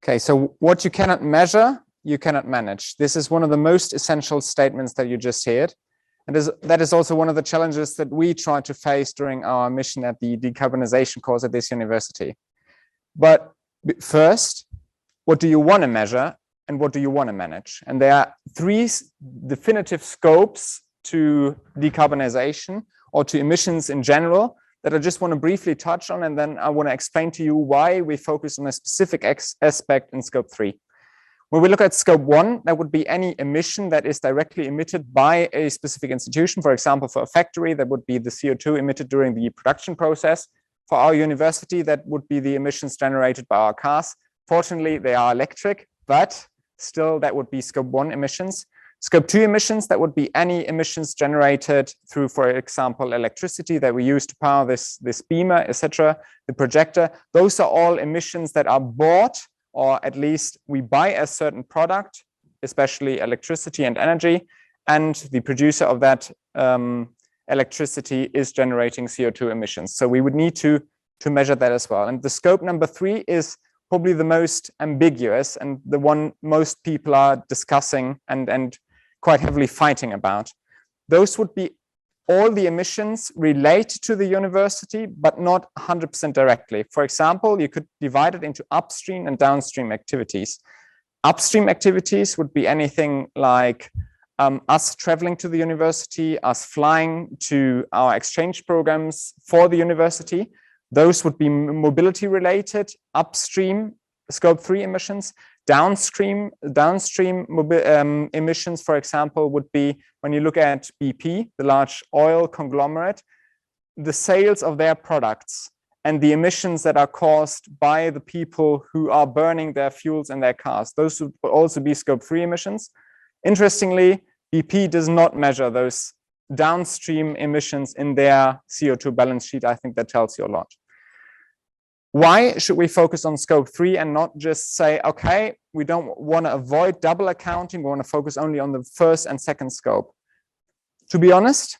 Okay, so what you cannot measure, you cannot manage. This is one of the most essential statements that you just heard. And that is also one of the challenges that we try to face during our mission at the decarbonization course at this university. But first, what do you want to measure and what do you want to manage? And there are three definitive scopes to decarbonization or to emissions in general that I just want to briefly touch on, and then I want to explain to you why we focus on a specific aspect in scope 3. When we look at scope 1, that would be any emission that is directly emitted by a specific institution. For example, for a factory, that would be the CO2 emitted during the production process. For our university, that would be the emissions generated by our cars. Fortunately, they are electric, but still that would be scope 1 emissions. Scope 2 emissions, that would be any emissions generated through, for example, electricity that we use to power this beamer, etc., the projector. Those are all emissions that are bought, or at least we buy a certain product, especially electricity and energy, and the producer of that electricity is generating CO2 emissions. So we would need to measure that as well. And the scope number 3 is probably the most ambiguous and the one most people are discussing and quite heavily fighting about. Those would be all the emissions related to the university, but not 100% directly. For example, you could divide it into upstream and downstream activities. Upstream activities would be anything like us traveling to the university, us flying to our exchange programs for the university. Those would be mobility related, upstream scope 3 emissions. Downstream emissions, for example, would be when you look at BP, the large oil conglomerate, the sales of their products and the emissions that are caused by the people who are burning their fuels in their cars. Those would also be scope 3 emissions. Interestingly, BP does not measure those downstream emissions in their CO2 balance sheet. I think that tells you a lot. Why should we focus on scope 3 and not just say, okay, we don't want to avoid double accounting, we want to focus only on the first and second scope? To be honest,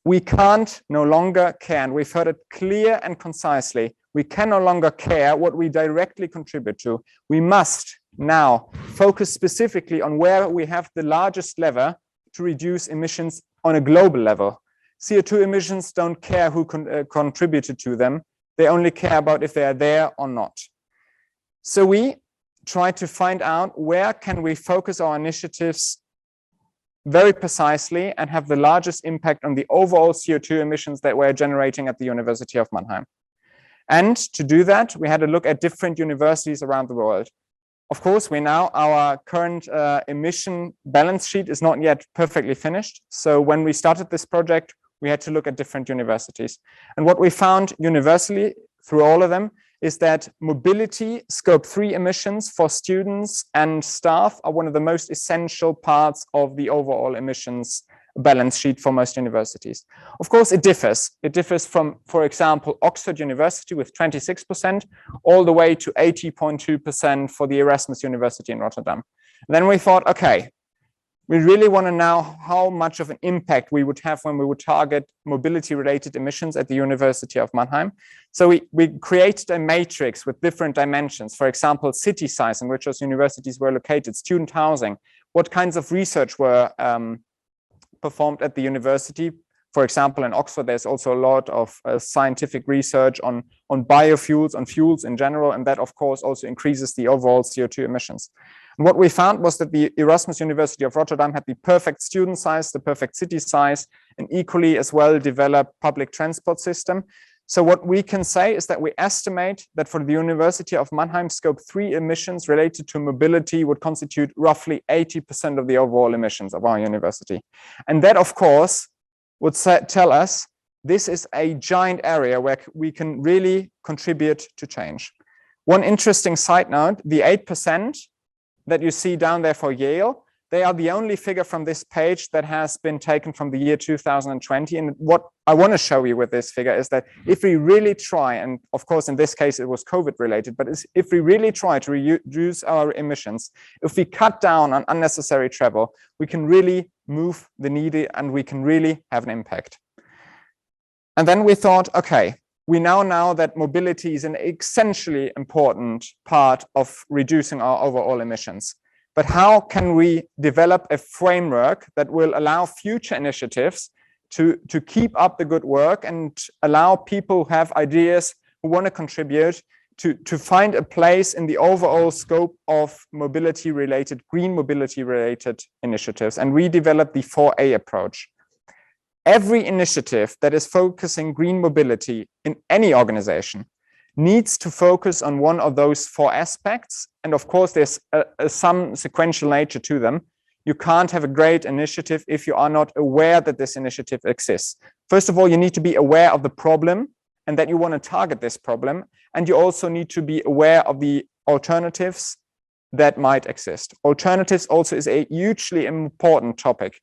we can't no longer care, and we've heard it clear and concisely, we can no longer care what we directly contribute to. We must now focus specifically on where we have the largest lever to reduce emissions on a global level. CO2 emissions don't care who contributed to them. They only care about if they are there or not. So we try to find out where can we focus our initiatives very precisely and have the largest impact on the overall CO2 emissions that we're generating at the University of Mannheim. And to do that, we had a look at different universities around the world. Of course, our current emission balance sheet is not yet perfectly finished. So when we started this project, we had to look at different universities. And what we found universally through all of them is that mobility scope 3 emissions for students and staff are one of the most essential parts of the overall emissions balance sheet for most universities. Of course, it differs. It differs from, for example, Oxford University with 26% all the way to 80.2% for the Erasmus University in Rotterdam. And then we thought, okay, we really want to know how much of an impact we would have when we would target mobility-related emissions at the University of Mannheim. So we created a matrix with different dimensions. For example, city size in which those universities were located, student housing, what kinds of research were performed at the university. For example, in Oxford, there's also a lot of scientific research on biofuels, on fuels in general, and that, of course, also increases the overall CO2 emissions. And what we found was that the Erasmus University of Rotterdam had the perfect student size, the perfect city size, an equally as well developed public transport system. So what we can say is that we estimate that for the University of Mannheim, scope 3 emissions related to mobility would constitute roughly 80% of the overall emissions of our university. And that, of course, would tell us this is a giant area where we can really contribute to change. One interesting side note, the 8% that you see down there for Yale, they are the only figure from this page that has been taken from the year 2020. And what I want to show you with this figure is that if we really try, and of course in this case it was COVID related, but if we really try to reduce our emissions, if we cut down on unnecessary travel, we can really move the needle and we can really have an impact. And then we thought, okay, we now know that mobility is an essentially important part of reducing our overall emissions. But how can we develop a framework that will allow future initiatives to keep up the good work and allow people who have ideas, who want to contribute, to find a place in the overall scope of mobility-related, green mobility-related initiatives? And we developed the 4A approach. Every initiative that is focusing green mobility in any organization needs to focus on one of those 4 aspects. And of course, there's some sequential nature to them. You can't have a great initiative if you are not aware that this initiative exists. First of all, you need to be aware of the problem and that you want to target this problem. And you also need to be aware of the alternatives that might exist. Alternatives also is a hugely important topic.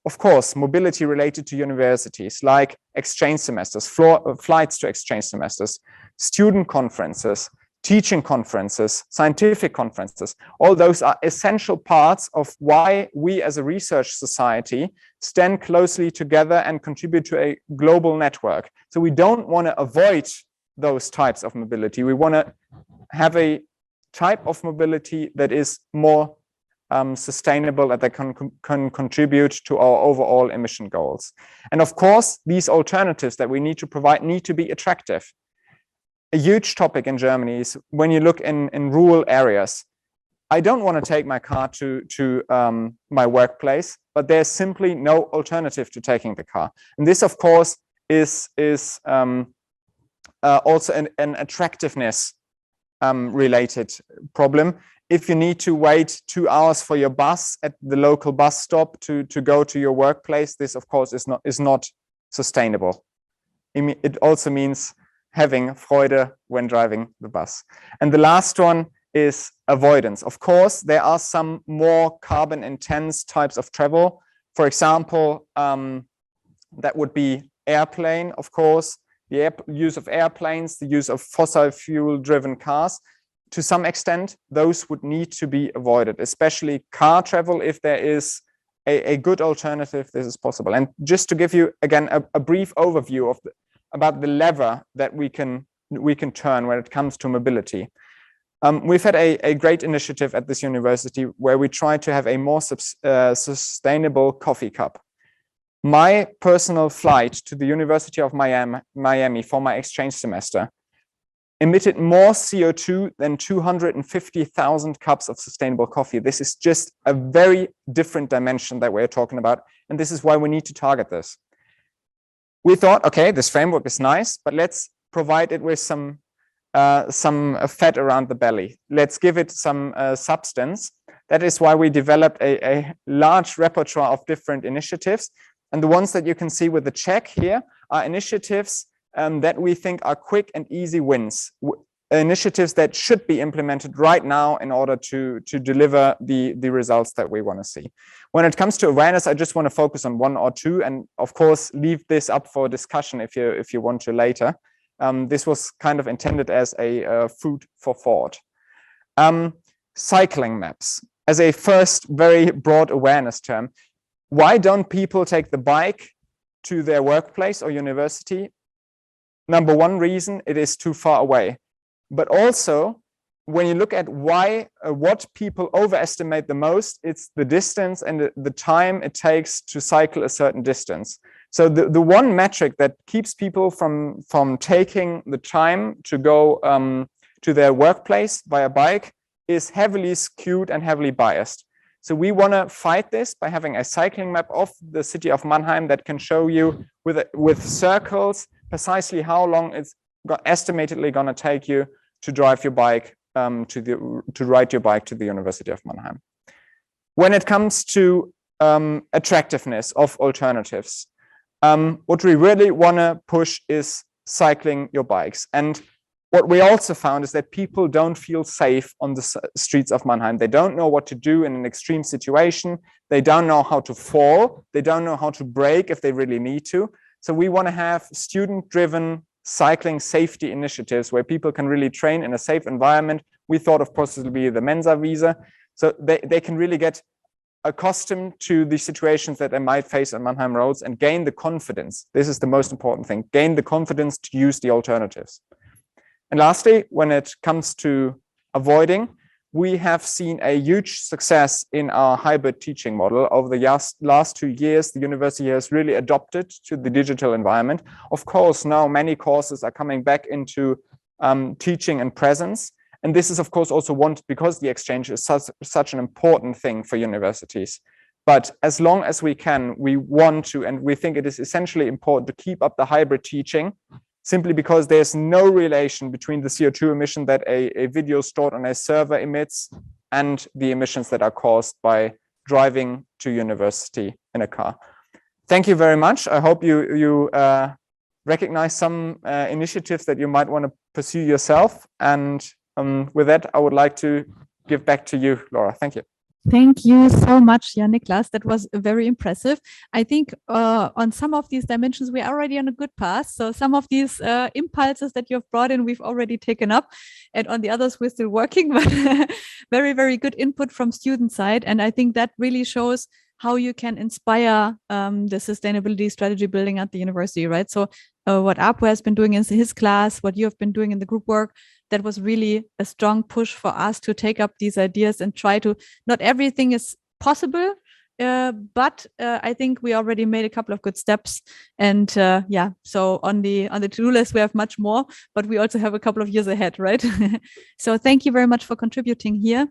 Of course, mobility related to universities, like exchange semesters, flights to exchange semesters, student conferences, teaching conferences, scientific conferences. All those are essential parts of why we as a research society stand closely together and contribute to a global network. So we don't want to avoid those types of mobility. We want to have a type of mobility that is more sustainable, and that can contribute to our overall emission goals. And of course, these alternatives that we need to provide need to be attractive. A huge topic in Germany is when you look in rural areas. I don't want to take my car to my workplace, but there's simply no alternative to taking the car. And this, of course, is also an attractiveness related problem. If you need to wait 2 hours for your bus at the local bus stop to go to your workplace, this of course is not sustainable. It also means having Freude when driving the bus. And the last one is avoidance. Of course, there are some more carbon intense types of travel. For example, that would be airplane, of course, the use of airplanes, the use of fossil fuel driven cars. To some extent, those would need to be avoided, especially car travel. If there is a good alternative, this is possible. And just to give you, again, a brief overview of about the lever that we can turn when it comes to mobility. We've had a great initiative at this university where we try to have a more sustainable coffee cup. My personal flight to the University of Miami for my exchange semester emitted more CO2 than 250,000 cups of sustainable coffee. This is just a very different dimension that we're talking about. And this is why we need to target this. We thought, okay, this framework is nice, but let's provide it with some fat around the belly. Let's give it some substance. That is why we developed a large repertoire of different initiatives. And the ones that you can see with the check here are initiatives that we think are quick and easy wins, initiatives that should be implemented right now in order to deliver the results that we want to see. When it comes to awareness, I just want to focus on 1 or 2, and of course leave this up for discussion if you want to later. This was kind of intended as a food for thought. Cycling maps as a first very broad awareness term. Why don't people take the bike to their workplace or university? Number one reason, it is too far away. But also, when you look at why, what people overestimate the most, it's the distance and the time it takes to cycle a certain distance. So the one metric that keeps people from taking the time to go to their workplace via bike is heavily skewed and heavily biased. So we want to fight this by having a cycling map of the city of Mannheim that can show you with circles precisely how long it's estimatedly going to take you to drive your bike to ride your bike to the University of Mannheim. When it comes to attractiveness of alternatives, what we really want to push is cycling your bikes. And what we also found is that people don't feel safe on the streets of Mannheim. They don't know what to do in an extreme situation. They don't know how to fall. They don't know how to brake if they really need to. So we want to have student-driven cycling safety initiatives where people can really train in a safe environment. We thought, of course, it will be the Mensa visa. So they can really get accustomed to the situations that they might face on Mannheim roads and gain the confidence. This is the most important thing. Gain the confidence to use the alternatives. And lastly, when it comes to avoiding, we have seen a huge success in our hybrid teaching model. Over the last 2 years, the university has really adopted to the digital environment. Of course, now many courses are coming back into teaching in presence. And this is, of course, also wanted because the exchange is such an important thing for universities. But as long as we can, we want to, and we think it is essentially important to keep up the hybrid teaching, simply because there's no relation between the CO2 emission that a video stored on a server emits and the emissions that are caused by driving to university in a car. Thank you very much. I hope you recognize some initiatives that you might want to pursue yourself. And with that, I would like to give back to you, Laura. Thank you. Thank you so much, Niklas. That was very impressive. I think on some of these dimensions, we're already on a good path. So some of these impulses that you've brought in, we've already taken up. And on the others, we're still working. But very, very good input from student side. And I think that really shows how you can inspire the sustainability strategy building at the university, right? So what Apo has been doing in his class, what you have been doing in the group work, that was really a strong push for us to take up these ideas and try to, not everything is possible, but I think we already made a couple of good steps. And yeah, so on the to-do list, we have much more, but we also have a couple of years ahead, right? So thank you very much for contributing here.